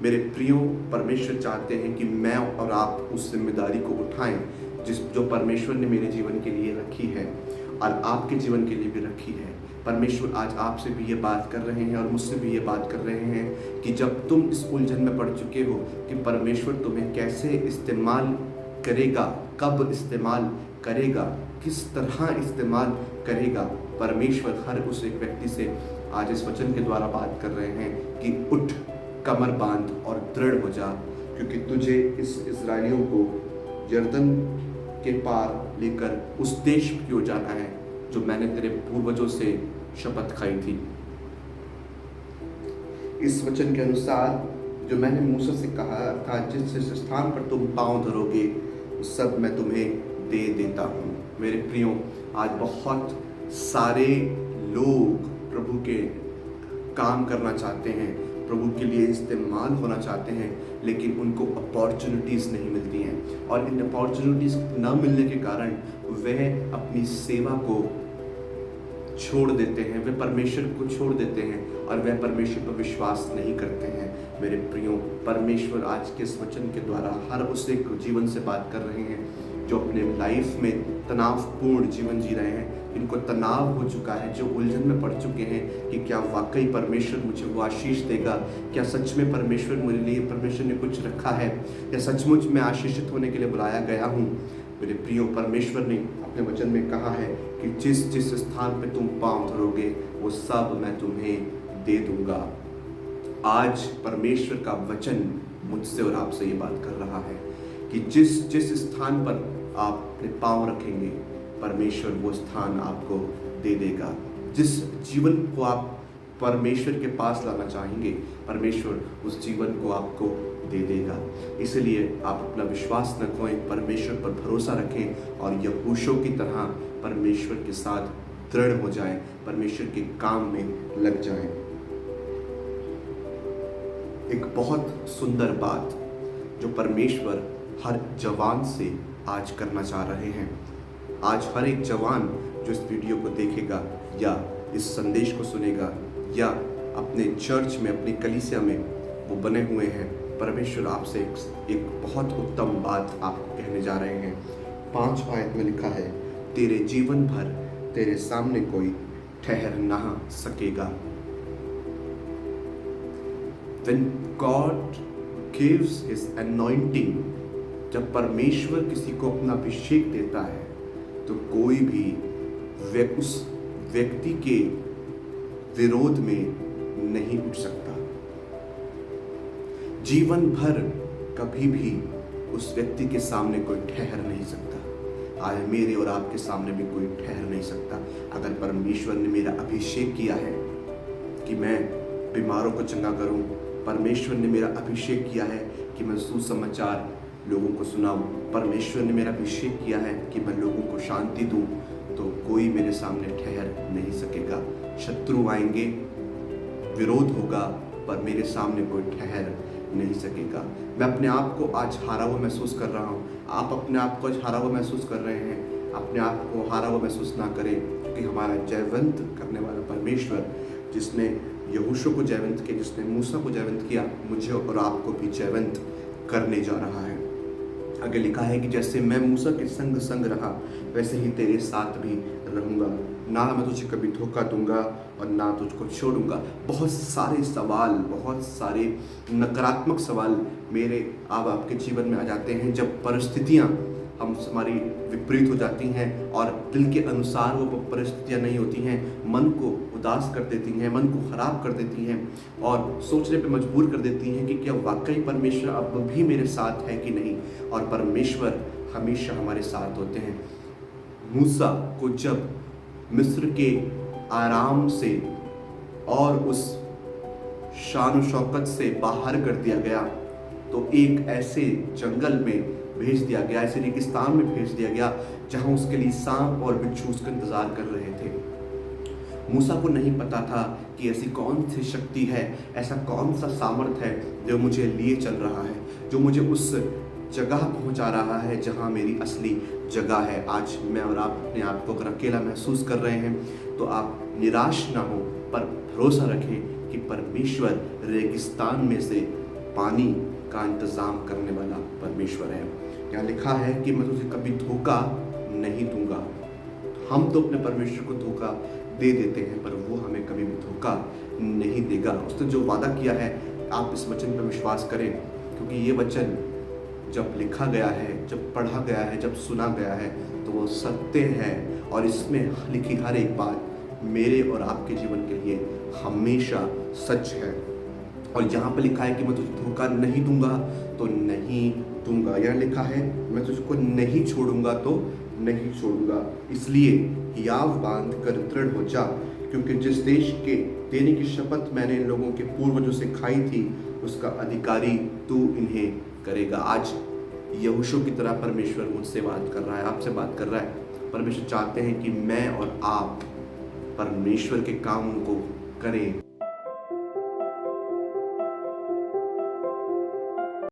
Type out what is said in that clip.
मेरे प्रियो, परमेश्वर चाहते हैं कि मैं और आप उस जिम्मेदारी को उठाएं जो परमेश्वर ने मेरे जीवन के लिए रखी है और आपके जीवन के लिए भी रखी है। परमेश्वर आज आपसे भी ये बात कर रहे हैं और मुझसे भी ये बात कर रहे हैं कि जब तुम इस उलझन में पड़ चुके हो कि परमेश्वर तुम्हें कैसे इस्तेमाल करेगा, कब इस्तेमाल करेगा, किस तरह इस्तेमाल करेगा, परमेश्वर हर उस एक व्यक्ति से आज इस वचन के द्वारा बात कर रहे हैं कि उठ, कमर बांध और दृढ़ हो जा, क्योंकि तुझे इस इजरायलियों को यरदन के पार लेकर उस देश की ओर जाना है जो मैंने तेरे पूर्वजों से शपथ खाई थी। इस वचन के अनुसार जो मैंने मूसा से कहा था, जिस स्थान पर तुम पांव धरोगे उस सब मैं तुम्हें दे देता हूँ। मेरे प्रियो, आज बहुत सारे लोग प्रभु के काम करना चाहते हैं, प्रभु के लिए इस्तेमाल होना चाहते हैं, लेकिन उनको अपॉर्चुनिटीज़ नहीं मिलती हैं और इन अपॉर्चुनिटीज़ न मिलने के कारण वह अपनी सेवा को छोड़ देते हैं, वे परमेश्वर को छोड़ देते हैं और वह परमेश्वर पर विश्वास नहीं करते हैं। मेरे प्रियो, परमेश्वर आज के इस वचन के द्वारा हर उस एक जीवन से बात कर रहे हैं जो अपने लाइफ में तनावपूर्ण जीवन जी रहे हैं, इनको तनाव हो चुका है, जो उलझन में पड़ चुके हैं कि क्या वाकई परमेश्वर मुझे वो आशीष देगा, क्या सच में परमेश्वर ने कुछ रखा है, या सचमुच मैं आशीषित होने के लिए बुलाया गया हूँ। मेरे प्रियो, परमेश्वर ने अपने वचन में कहा है कि जिस जिस स्थान पे तुम पांव धरोगे वो सब मैं तुम्हें दे दूंगा। आज परमेश्वर का वचन मुझसे और आपसे ये बात कर रहा है कि जिस जिस स्थान पर आप अपने पांव रखेंगे परमेश्वर वो स्थान आपको दे देगा। जिस जीवन को आप परमेश्वर के पास लाना चाहेंगे परमेश्वर उस जीवन को आपको दे देगा। इसलिए आप अपना विश्वास न खोएं, परमेश्वर पर भरोसा रखें और यहोशू की तरह परमेश्वर के साथ दृढ़ हो जाएं, परमेश्वर के काम में लग जाएं। एक बहुत सुंदर बात जो परमेश्वर हर जवान से आज करना चाह रहे हैं। आज हर एक जवान जो इस वीडियो को देखेगा या इस संदेश को सुनेगा या अपने चर्च में, अपनी कलीसिया में वो बने हुए हैं, परमेश्वर आपसे एक बहुत उत्तम बात आपको कहने जा रहे हैं। 5 आयत में लिखा है, तेरे जीवन भर तेरे सामने कोई ठहर ना सकेगा। When God gives his anointing, जब परमेश्वर किसी को अपना अभिषेक देता है तो कोई भी उस व्यक्ति के विरोध में नहीं उठ सकता। जीवन भर कभी भी उस व्यक्ति के सामने कोई ठहर नहीं सकता। आज मेरे और आपके सामने भी कोई ठहर नहीं सकता। अगर परमेश्वर ने मेरा अभिषेक किया है कि मैं बीमारों को चंगा करूं, परमेश्वर ने मेरा अभिषेक किया है कि मैं सुसमाचार लोगों को सुनाऊं, परमेश्वर ने मेरा अभिषेक किया है कि मैं लोगों को शांति दूं, तो कोई मेरे सामने ठहर नहीं सकेगा। शत्रु आएंगे, विरोध होगा, पर मेरे सामने कोई ठहर नहीं सकेगा। मैं अपने आप को आज हारा हुआ महसूस कर रहा हूँ, आप अपने आप को आज हारा हुआ महसूस कर रहे हैं। अपने आप को हारा हुआ महसूस ना करें, क्योंकि हमारा जयवंत करने वाला परमेश्वर, जिसने यहोशू को जयवंत किया, जिसने मूसा को जयवंत किया, मुझे और आपको भी जयवंत करने जा रहा है। आगे लिखा है कि जैसे मैं मूसा के संग संग रहा वैसे ही तेरे साथ भी रहूँगा, ना मैं तुझे कभी धोखा दूंगा और ना तुझको छोड़ूंगा। बहुत सारे सवाल, बहुत सारे नकारात्मक सवाल मेरे आपके जीवन में आ जाते हैं जब परिस्थितियाँ हमारी विपरीत हो जाती हैं और दिल के अनुसार वो परिस्थितियाँ नहीं होती हैं, मन को उदास कर देती हैं, मन को ख़राब कर देती हैं और सोचने पे मजबूर कर देती हैं कि क्या वाकई परमेश्वर अब भी मेरे साथ है कि नहीं। और परमेश्वर हमेशा हमारे साथ होते हैं। मूसा को जब मिस्र के आराम से और उस शान शौकत से बाहर कर दिया गया तो एक ऐसे जंगल में भेज दिया गया, ऐसे रेगिस्तान में भेज दिया गया जहां उसके लिए सांप और बिच्छू उसका इंतजार कर रहे थे। मूसा को नहीं पता था कि ऐसी कौन सी शक्ति है, ऐसा कौन सा सामर्थ है जो मुझे लिए चल रहा है, जो मुझे उस जगह पहुंचा रहा है जहां मेरी असली जगह है। आज मैं और आप अपने आप को अगर अकेला महसूस कर रहे हैं तो आप निराश ना हो, पर भरोसा रखें कि परमेश्वर रेगिस्तान में से पानी का इंतज़ाम करने वाला परमेश्वर है। यहाँ लिखा है कि मैं तुझे कभी धोखा नहीं दूंगा। हम तो अपने परमेश्वर को धोखा दे देते हैं, पर वो हमें कभी भी धोखा नहीं देगा। उसने जो वादा किया है, आप इस वचन पर विश्वास करें, क्योंकि ये वचन जब लिखा गया है, जब पढ़ा गया है, जब सुना गया है, तो वो सत्य है और इसमें लिखी हर एक बात मेरे और आपके जीवन के लिए हमेशा सच है। और यहाँ पर लिखा है कि मैं तुझे धोखा नहीं दूंगा तो नहीं दूंगा। यहाँ लिखा है मैं तुझको नहीं छोड़ूंगा तो नहीं छोड़ूंगा। इसलिए हियाव बांध कर दृढ़ हो जा, क्योंकि जिस देश के देने की शपथ मैंने इन लोगों के पूर्वजों से खाई थी, उसका अधिकारी तू इन्हें करेगा। आज यहोशू की तरह परमेश्वर मुझसे बात कर रहा है, आपसे बात कर रहा है। परमेश्वर चाहते हैं कि मैं और आप परमेश्वर के काम को करें।